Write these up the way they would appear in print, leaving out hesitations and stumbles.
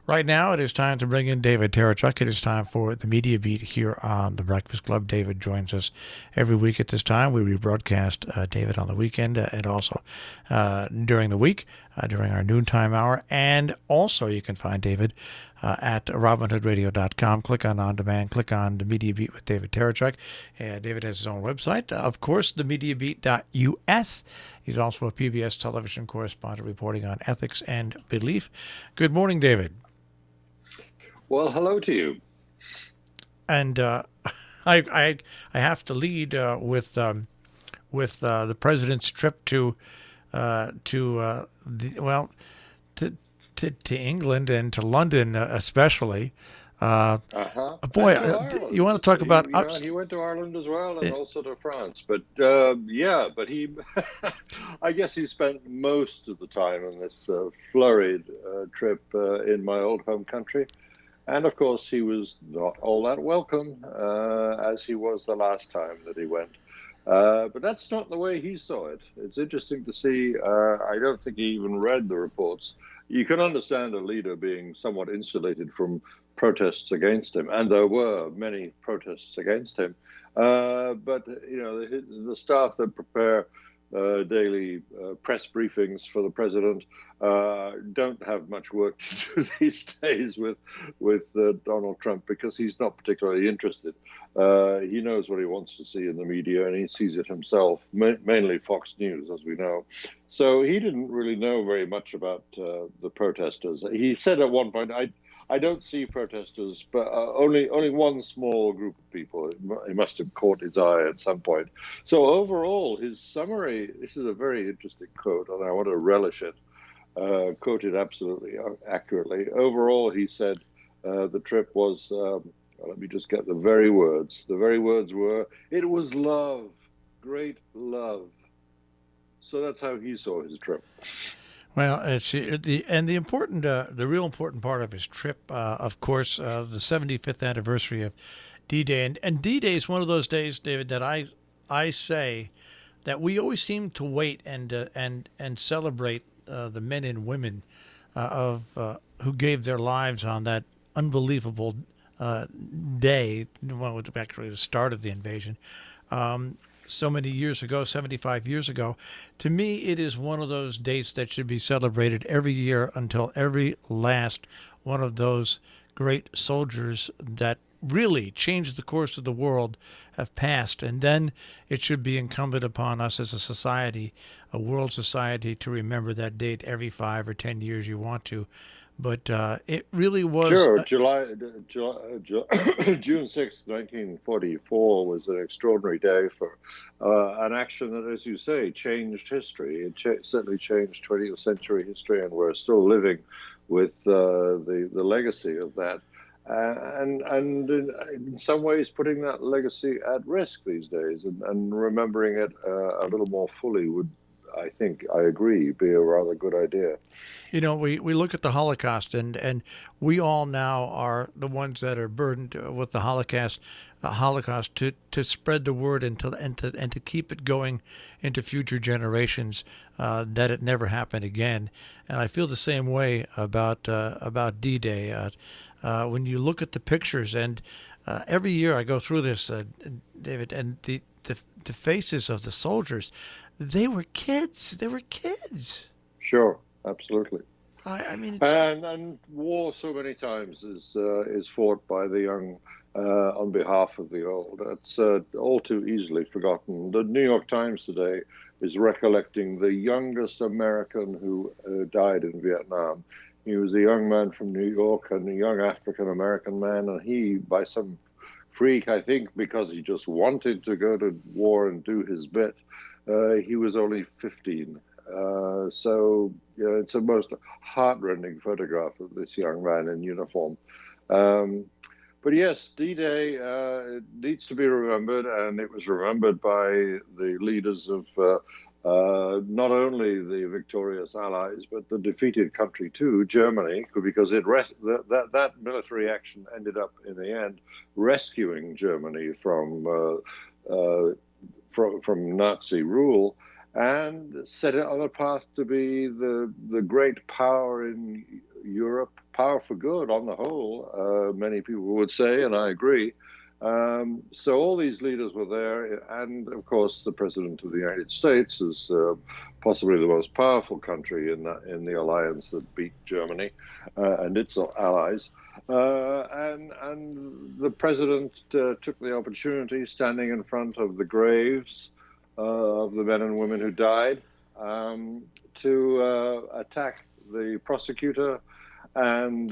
Right now, it is time to bring in David Tereshchuk. It is time for the Media Beat here on the Breakfast Club. David joins us every week at this time. We rebroadcast David on the weekend and also during the week, during our noontime hour. And also, you can find David at robinhoodradio.com. Click on demand, click on the Media Beat with David Tereshchuk. David has his own website, of course, themediabeat.us. He's also a PBS television correspondent reporting on ethics and belief. Good morning, David. Well, hello to you. And I have to lead with the president's trip to England and to London especially. Boy, you want to talk about? He went to Ireland as well, and also to France. But but he, I guess he spent most of the time on this flurried trip in my old home country. And of course, he was not all that welcome, as he was the last time that he went. But that's not the way he saw it. It's interesting to see. I don't think he even read the reports. You can understand a leader being somewhat insulated from protests against him, and there were many protests against him. But the staff that prepare daily press briefings for the president don't have much work to do these days with Donald Trump, because he's not particularly interested. He knows what he wants to see in the media, and he sees it himself, mainly Fox News, as we know. So he didn't really know very much about the protesters. He said at one point, I don't see protesters, but only one small group of people. It must have caught his eye at some point. So overall, his summary, this is a very interesting quote, and I want to relish it, quoted absolutely accurately. Overall, he said the trip was, let me just get the very words. The very words were, it was love, great love. So that's how he saw his trip. Well, it's the real important part of his trip, of course, the 75th anniversary of D-Day, and D-Day is one of those days, David, that I say that we always seem to wait and celebrate the men and women who gave their lives on that unbelievable day. Well, it was actually the start of the invasion. So many years ago, 75 years ago. To me, it is one of those dates that should be celebrated every year until every last one of those great soldiers that really changed the course of the world have passed. And then it should be incumbent upon us as a society, a world society, to remember that date every 5 or 10 years you want to. But it really was... Sure, June 6, 1944 was an extraordinary day for an action that, as you say, changed history. It certainly changed 20th century history, and we're still living with the legacy of that. And in some ways putting that legacy at risk these days, and remembering it a little more fully would, I think, I agree, be a rather good idea. You know, we look at the Holocaust, and we all now are the ones that are burdened with the Holocaust to spread the word and to keep it going into future generations, that it never happened again. And I feel the same way about D-Day. When you look at the pictures, and every year I go through this, David, and the faces of the soldiers, they were kids. They were kids. Sure, absolutely. I mean, and war so many times is fought by the young on behalf of the old. It's all too easily forgotten. The New York Times today is recollecting the youngest American who died in Vietnam. He was a young man from New York, and a young African-American man, and he, by some freak, I think, because he just wanted to go to war and do his bit, he was only 15. So it's a most heartrending photograph of this young man in uniform. But yes, D-Day needs to be remembered, and it was remembered by the leaders of not only the victorious Allies, but the defeated country too, Germany, because that military action ended up in the end rescuing Germany from Nazi rule. and set it on a path to be the great power in Europe, power for good on the whole, many people would say, and I agree. So all these leaders were there, and of course the President of the United States is possibly the most powerful country in the alliance that beat Germany and its allies. And the President took the opportunity, standing in front of the graves of the men and women who died, to attack the prosecutor and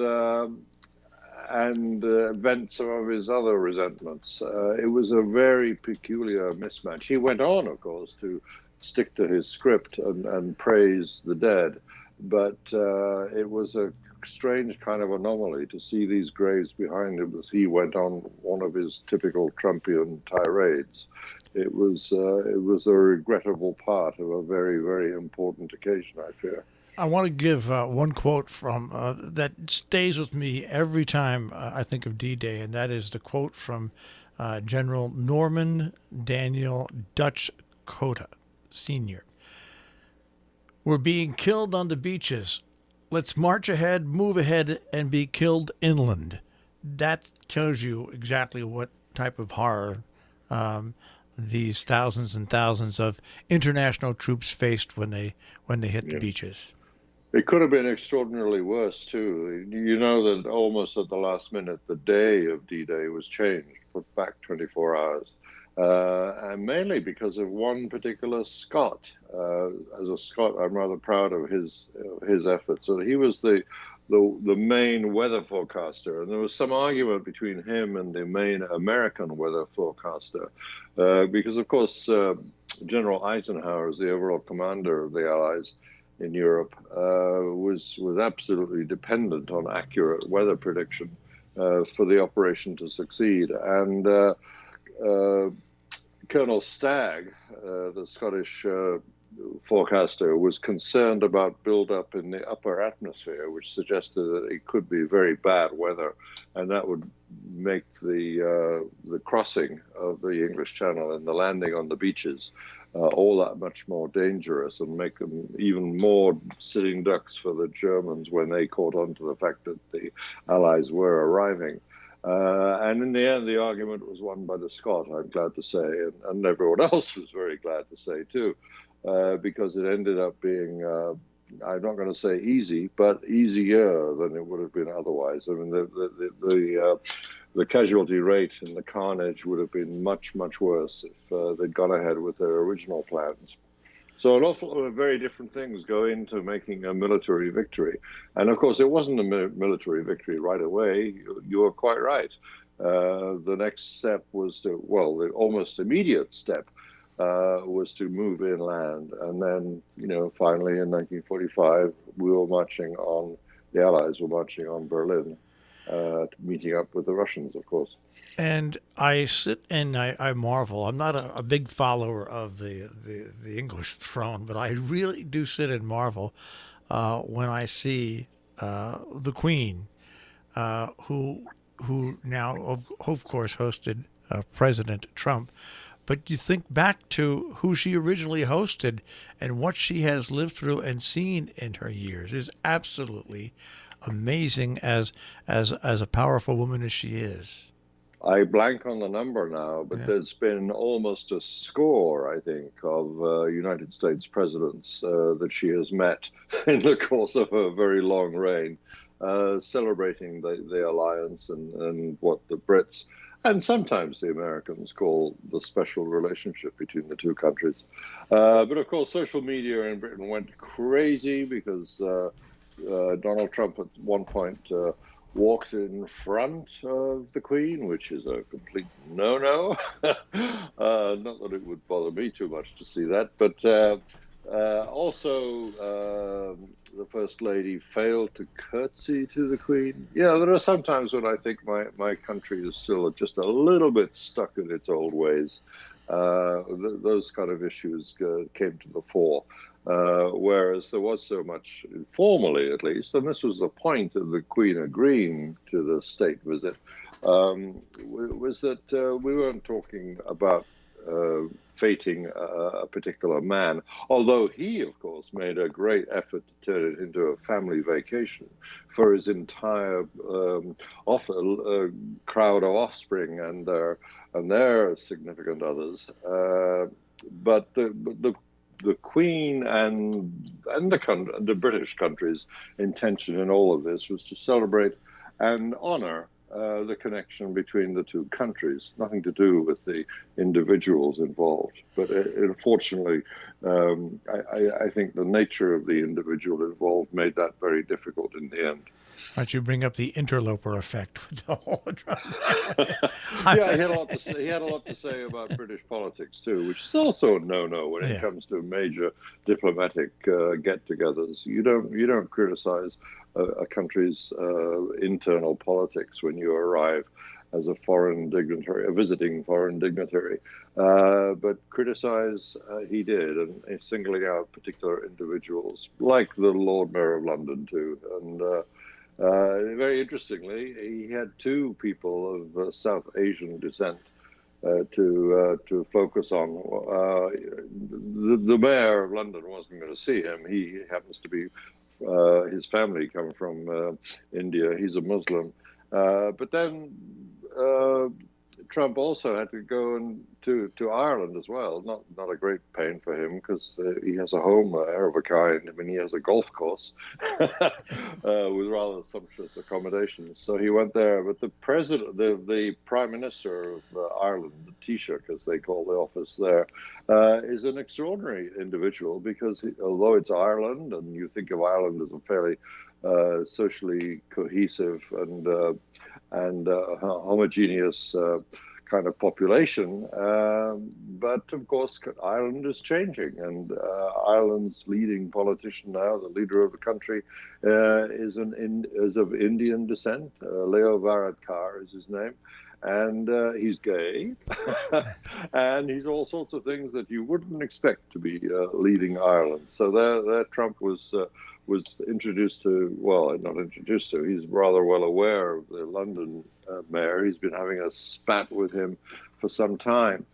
vent some of his other resentments. It was a very peculiar mismatch. He went on, of course, to stick to his script and praise the dead, but it was a strange kind of anomaly to see these graves behind him as he went on one of his typical Trumpian tirades. It was a regrettable part of a very, very important occasion, I fear. I want to give one quote from that stays with me every time I think of D-Day, and that is the quote from General Norman Daniel Dutch Cota, Sr. "We're being killed on the beaches. Let's march ahead, move ahead, and be killed inland." That tells you exactly what type of horror these thousands and thousands of international troops faced when they hit the beaches. It could have been extraordinarily worse, too. You know that almost at the last minute, the day of D-Day was changed, put back 24 hours, and mainly because of one particular Scot. As a Scot, I'm rather proud of his efforts. So he was the main weather forecaster, and there was some argument between him and the main American weather forecaster, because, of course, General Eisenhower, as the overall commander of the Allies in Europe, was absolutely dependent on accurate weather prediction for the operation to succeed. And Colonel Stagg, the Scottish forecaster, was concerned about buildup in the upper atmosphere, which suggested that it could be very bad weather, and that would make the crossing of the English Channel and the landing on the beaches all that much more dangerous, and make them even more sitting ducks for the Germans when they caught on to the fact that the Allies were arriving. And in the end, the argument was won by the Scot, I'm glad to say, and everyone else was very glad to say too, because it ended up being, I'm not going to say easy, but easier than it would have been otherwise. I mean, the casualty rate and the carnage would have been much, much worse if they'd gone ahead with their original plans. So an awful lot of very different things go into making a military victory. And of course, it wasn't a military victory right away. You were quite right. The next step was the almost immediate step was to move inland. And then, finally in 1945, the Allies were marching on Berlin, meeting up with the Russians, of course. And I sit and I marvel. I'm not a big follower of the English throne, but I really do sit and marvel when I see the Queen, who now, of course, hosted President Trump. But you think back to who she originally hosted and what she has lived through and seen in her years is absolutely amazing as a powerful woman as she is. I blank on the number now, but there's been almost a score, I think, of United States presidents that she has met in the course of her very long reign, celebrating the alliance and what the Brits and sometimes the Americans call the special relationship between the two countries. But of course, social media in Britain went crazy because Donald Trump at one point walked in front of the Queen, which is a complete no-no. Not that it would bother me too much to see that, but also the First Lady failed to curtsy to the Queen. There are some times when I think my country is still just a little bit stuck in its old ways. Those kind of issues came to the fore. Whereas there was so much, informally at least, and this was the point of the Queen agreeing to the state visit, was that we weren't talking about fating a particular man, although he, of course, made a great effort to turn it into a family vacation for his entire crowd of offspring and their significant others. But the Queen and the British country's intention in all of this was to celebrate and honor the connection between the two countries, nothing to do with the individuals involved. But unfortunately, I think the nature of the individual involved made that very difficult in the end. Why don't you bring up the interloper effect with the whole Yeah, he had a lot to say about British politics too, which is also a no-no when it comes to major diplomatic get-togethers. You don't criticize a country's internal politics when you arrive as a foreign dignitary, a visiting foreign dignitary. But criticize he did, and singling out particular individuals, like the Lord Mayor of London too. And very interestingly, he had two people of South Asian descent to focus on. The mayor of London wasn't going to see him. He happens to be, his family come from India. He's a Muslim. But then Trump also had to go to Ireland as well. Not a great pain for him, because he has a home there of a kind. I mean, he has a golf course with rather sumptuous accommodations. So he went there. But the the Prime Minister of Ireland, the Taoiseach, as they call the office there, is an extraordinary individual, because although it's Ireland, and you think of Ireland as a fairly socially cohesive and homogeneous kind of population, but of course Ireland is changing, and Ireland's leading politician now, the leader of the country, is of Indian descent. Leo Varadkar is his name, and he's gay, and he's all sorts of things that you wouldn't expect to be leading Ireland. So there Trump was introduced to, well, not introduced to, he's rather well aware of the London mayor. He's been having a spat with him for some time,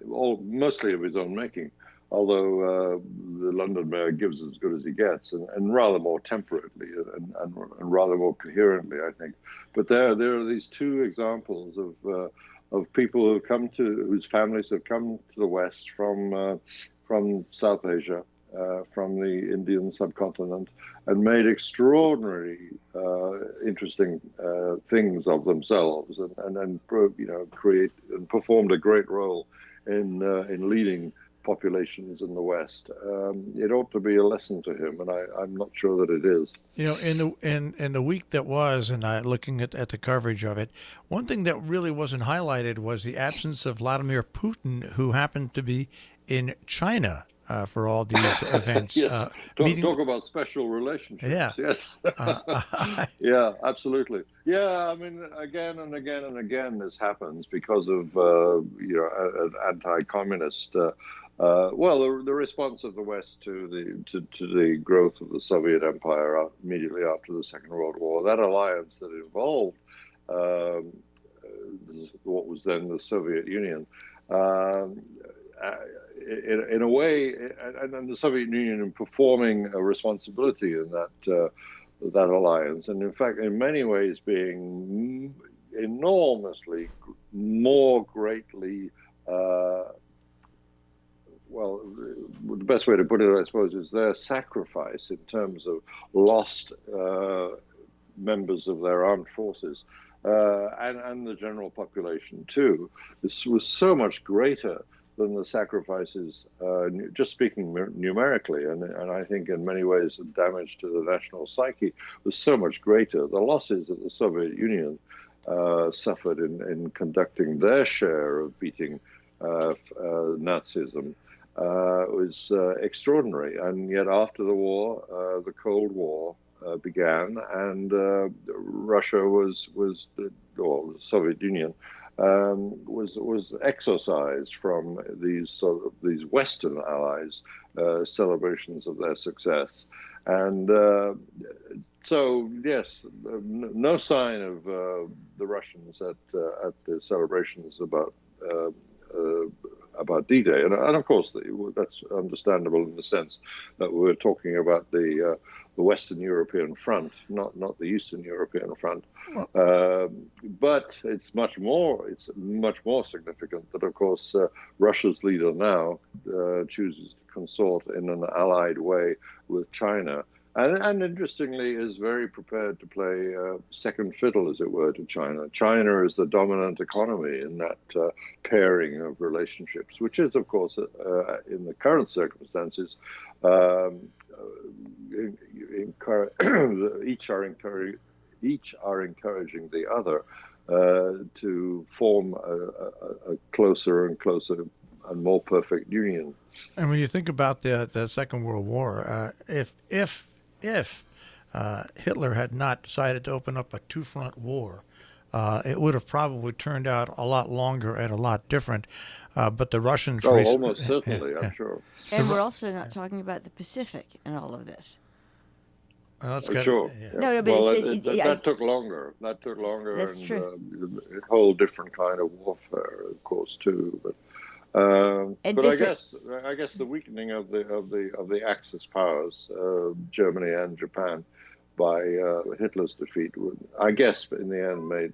mostly of his own making, although the London mayor gives as good as he gets, and rather more temperately and rather more coherently, I think. But there are these two examples of people whose families have come to the West from South Asia, from the Indian subcontinent, and made extraordinary, interesting things of themselves, and create and performed a great role in leading populations in the West. It ought to be a lesson to him, and I'm not sure that it is. In the week that was, and looking at the coverage of it, one thing that really wasn't highlighted was the absence of Vladimir Putin, who happened to be in China for all these events. Yes. Talk about special relationships. Yeah. Yes. Yeah, absolutely. Yeah, I mean, again and again and again, this happens because of an anti-communist. The response of the West to the growth of the Soviet Empire immediately after the Second World War, that alliance that involved what was then the Soviet Union. In a way, and the Soviet Union in performing a responsibility in that alliance, and in fact, in many ways, being enormously more greatly, the best way to put it, I suppose, is their sacrifice in terms of lost members of their armed forces, and the general population too. This was so much greater than the sacrifices, just speaking numerically, and I think in many ways the damage to the national psyche was so much greater. The losses that the Soviet Union suffered in conducting their share of beating Nazism was extraordinary. And yet after the war, the Cold War began, and Russia or the Soviet Union was exorcised from these Western allies' celebrations of their success, and so yes, no sign of the Russians at the celebrations about D-Day, and of course that's understandable in the sense that we're talking about the Western European front, not the Eastern European front. But it's much more significant that, of course, Russia's leader now chooses to consort in an allied way with China. And interestingly, is very prepared to play second fiddle, as it were, to China. China is the dominant economy in that pairing of relationships, which is, of course, in the current circumstances, each are encouraging the other to form a closer and closer and more perfect union. And when you think about the Second World War, if Hitler had not decided to open up a two-front war, it would have probably turned out a lot longer and a lot different. But the Russians... almost certainly, I'm sure. And we're also not talking about the Pacific in all of this. Sure. Yeah. No, but that took longer. That took longer. That's and, true. A whole different kind of warfare, of course, too. But I guess the weakening of the Axis powers, Germany and Japan, by Hitler's defeat, I guess in the end made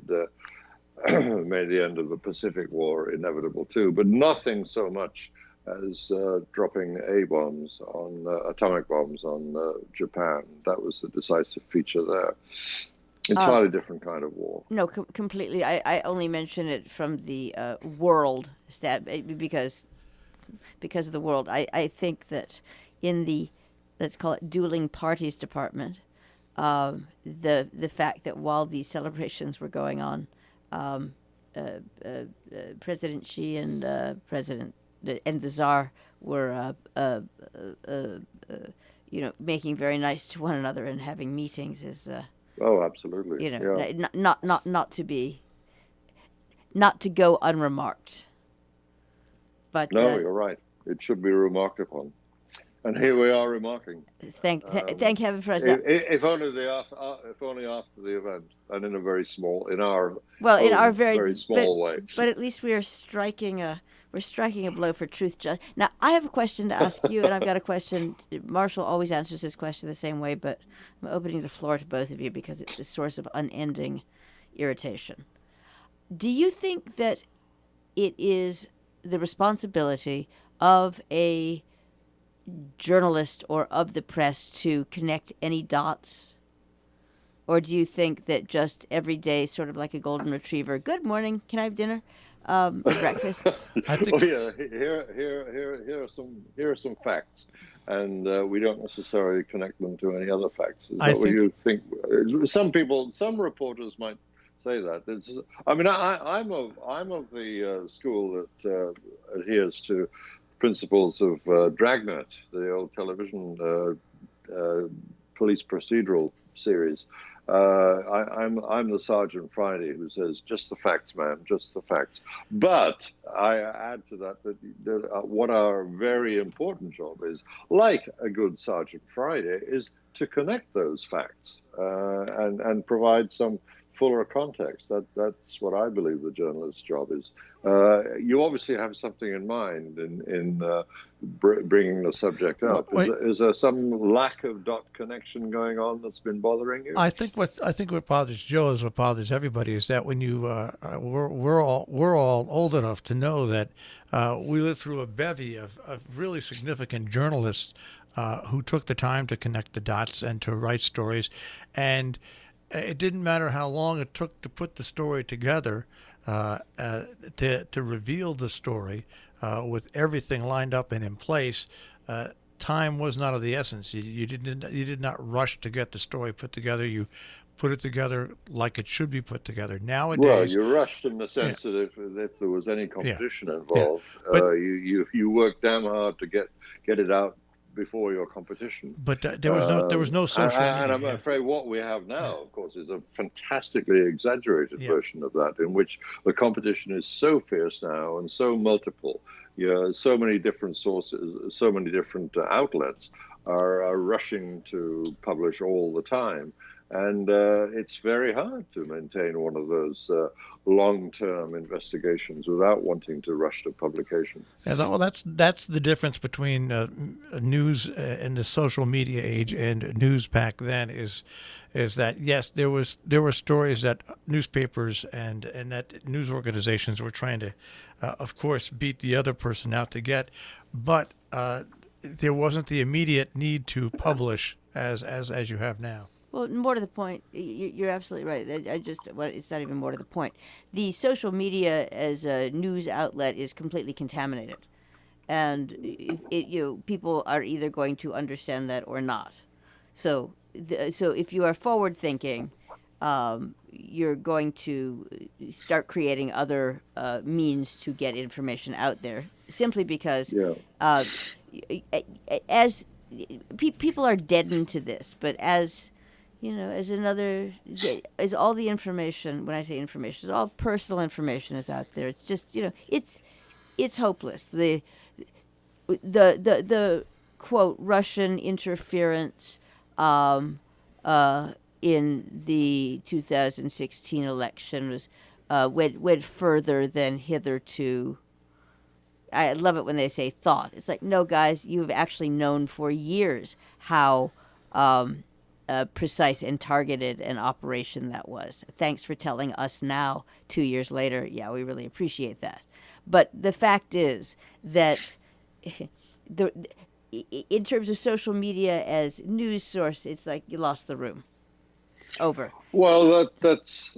the end of the Pacific War inevitable too. But nothing so much as dropping atomic bombs on Japan. That was the decisive feature there. Entirely different kind of war. No, completely. I only mention it from the world because of the world. I think that in the, let's call it, dueling parties department, the fact that while these celebrations were going on, President Xi and the Tsar were making very nice to one another and having meetings is. Oh, absolutely. Not to go unremarked. But no, you're right. It should be remarked upon, and here we are remarking. Thank heaven for us. If only after the event, and in a very small, very small way. But at least we are striking a blow for truth. Now, I have a question to ask you, and I've got a question. Marshall always answers this question the same way, but I'm opening the floor to both of you because it's a source of unending irritation. Do you think that it is the responsibility of a journalist or of the press to connect any dots? Or do you think that just every day, sort of like a golden retriever, good morning, can I have dinner? Breakfast. I think. Here are some facts, and we don't necessarily connect them to any other facts. Is that what you think? Some reporters might say that. I'm of the school that adheres to principles of Dragnet, the old television police procedural series. I'm the Sergeant Friday who says, just the facts, man, just the facts. But I add to that what our very important job is, like a good Sergeant Friday, is to connect those facts and provide some fuller context. That's what I believe the journalist's job is. You obviously have something in mind in bringing the subject up. Is there some lack of dot connection going on that's been bothering you? I think what bothers Joe is what bothers everybody is that when you we're all old enough to know that we lived through a bevy of really significant journalists who took the time to connect the dots and to write stories, and it didn't matter how long it took to put the story together, to reveal the story with everything lined up and in place. Time was not of the essence. You did not rush to get the story put together. You put it together like it should be put together. Nowadays, well, you rushed in the sense that if there was any competition involved, you worked damn hard to get it out before your competition. But there was no social media. And I'm afraid what we have now, of course, is a fantastically exaggerated version of that, in which the competition is so fierce now and so multiple. So many different sources, so many different outlets are rushing to publish all the time. And it's very hard to maintain one of those long-term investigations without wanting to rush to publication. Well, that's the difference between news in the social media age and news back then. Is that yes, there were stories that newspapers and that news organizations were trying to, of course, beat the other person out to get, but there wasn't the immediate need to publish as you have now. Well, more to the point, you're absolutely right. It's not even more to the point. The social media as a news outlet is completely contaminated, and people are either going to understand that or not. So if you are forward thinking, you're going to start creating other means to get information out there, simply because as people are deadened to this, but as as all the information, when I say information, all personal information is out there. It's just, it's hopeless. The quote Russian interference in the 2016 election was went further than hitherto. I love it when they say thought. It's like, no, guys, you've actually known for years how precise and targeted an operation that was. Thanks for telling us now, 2 years later. Yeah, we really appreciate that. But the fact is that in terms of social media as news source, it's like you lost the room. It's over. Well, that's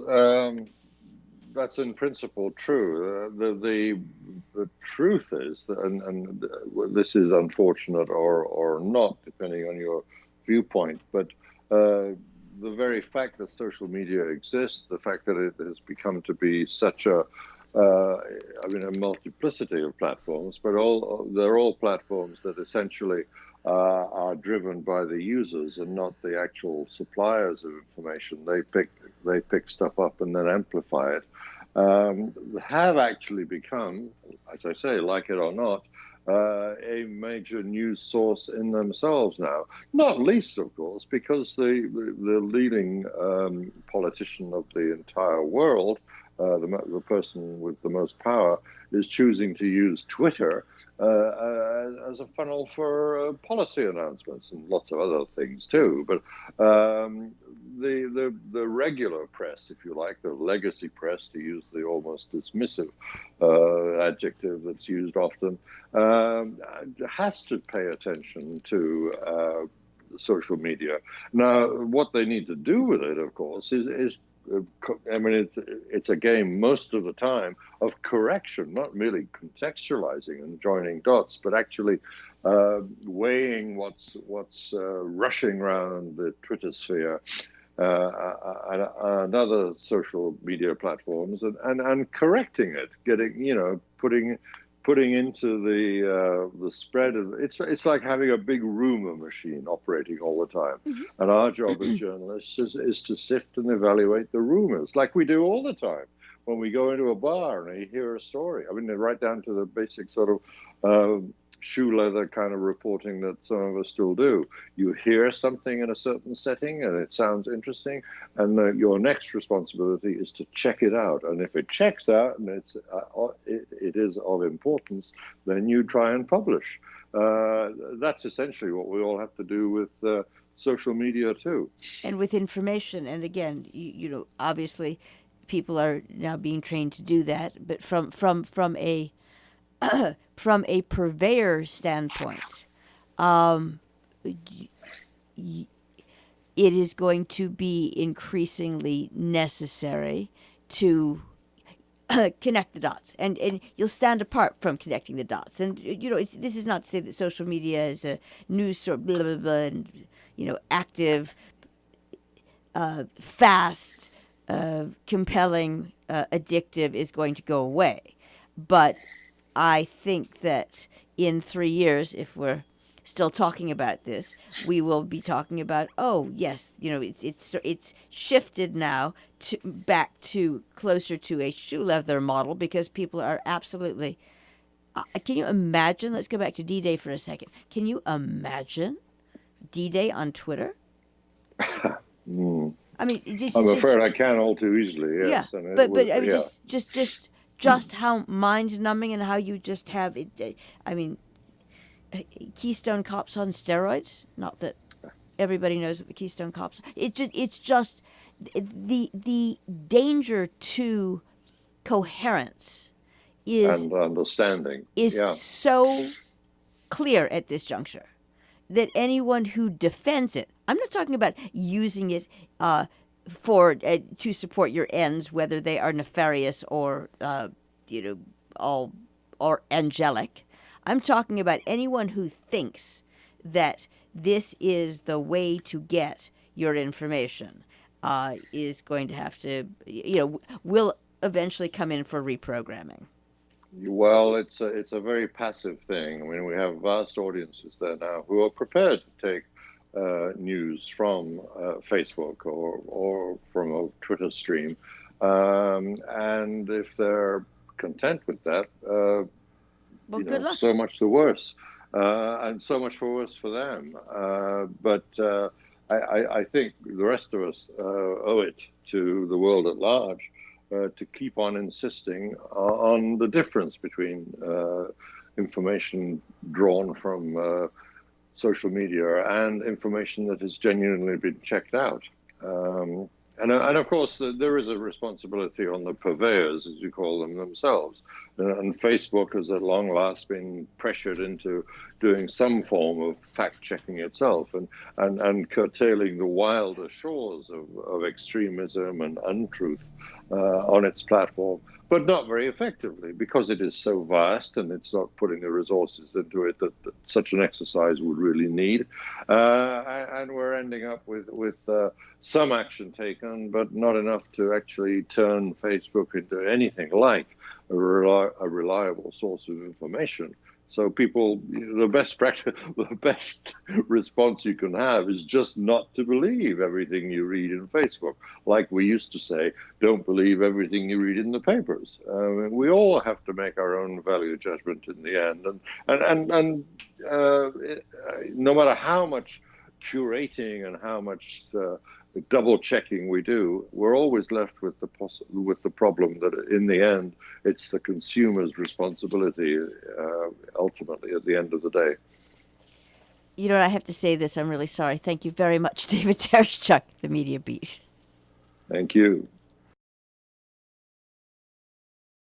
in principle true. The truth is, and this is unfortunate or not, depending on your viewpoint, but the very fact that social media exists, the fact that it has become to be such a multiplicity of platforms, but they're all platforms that essentially are driven by the users and not the actual suppliers of information. They pick stuff up and then amplify it. Have actually become, as I say, like it or not, a major news source in themselves now. Not least, of course, because the leading politician of the entire world, the person with the most power, is choosing to use Twitter as a funnel for policy announcements and lots of other things too. But the regular press, if you like, the legacy press, to use the almost dismissive adjective that's used often, has to pay attention to social media. Now, what they need to do with it, of course, is it's a game most of the time of correction, not merely contextualizing and joining dots, but actually weighing what's rushing around the Twitter sphere and other social media platforms, and correcting it, putting into the spread of it's like having a big rumor machine operating all the time. Mm-hmm. And our job as journalists is to sift and evaluate the rumors, like we do all the time when we go into a bar and you hear a story. I mean, right down to the basic sort of shoe leather kind of reporting that some of us still do. You hear something in a certain setting and it sounds interesting, and your next responsibility is to check it out. And if it checks out and it is of importance, then you try and publish. That's essentially what we all have to do with social media too. And with information. And again, obviously people are now being trained to do that, but from a from a purveyor standpoint, it is going to be increasingly necessary to connect the dots, and you'll stand apart from connecting the dots. And this is not to say that social media is a news source, blah blah blah, and active, fast, compelling, addictive is going to go away, but I think that in 3 years, if we're still talking about this, we will be talking about, oh yes, it's shifted now back to closer to a shoe leather model, because people are absolutely. Can you imagine? Let's go back to D-Day for a second. Can you imagine D-Day on Twitter? I mean, I'm afraid I can all too easily. Yes. Yeah, And but I mean, just how mind-numbing and how you just have it. I mean, Keystone Cops on steroids. Not that everybody knows what the Keystone Cops. It's just the danger to coherence and understanding is so clear at this juncture that anyone who defends it, I'm not talking about using it for to support your ends, whether they are nefarious or all or angelic. I'm talking about anyone who thinks that this is the way to get your information is going to have to, will eventually come in for reprogramming. Well, it's a very passive thing. I mean, we have vast audiences there now who are prepared to take news from Facebook or from a Twitter stream, and if they're content with that, good luck. So much the worse, and so much the worse for them. But I think the rest of us owe it to the world at large to keep on insisting on the difference between information drawn from social media and information that has genuinely been checked out. And of course, there is a responsibility on the purveyors, as you call them, themselves. And Facebook has at long last been pressured into doing some form of fact-checking itself and curtailing the wilder shores of extremism and untruth on its platform, but not very effectively because it is so vast and it's not putting the resources into it that such an exercise would really need. And we're ending up with some action taken, but not enough to actually turn Facebook into anything like a reliable source of information. So people, the best response you can have is just not to believe everything you read in Facebook. Like we used to say, don't believe everything you read in the papers. We all have to make our own value judgment in the end. And no matter how much curating and how much double checking we do, we're always left with the problem that in the end it's the consumer's responsibility ultimately at the end of the day. I have to say this. I'm really sorry. Thank you very much, David Tereshchuk, the Media Beat. Thank you.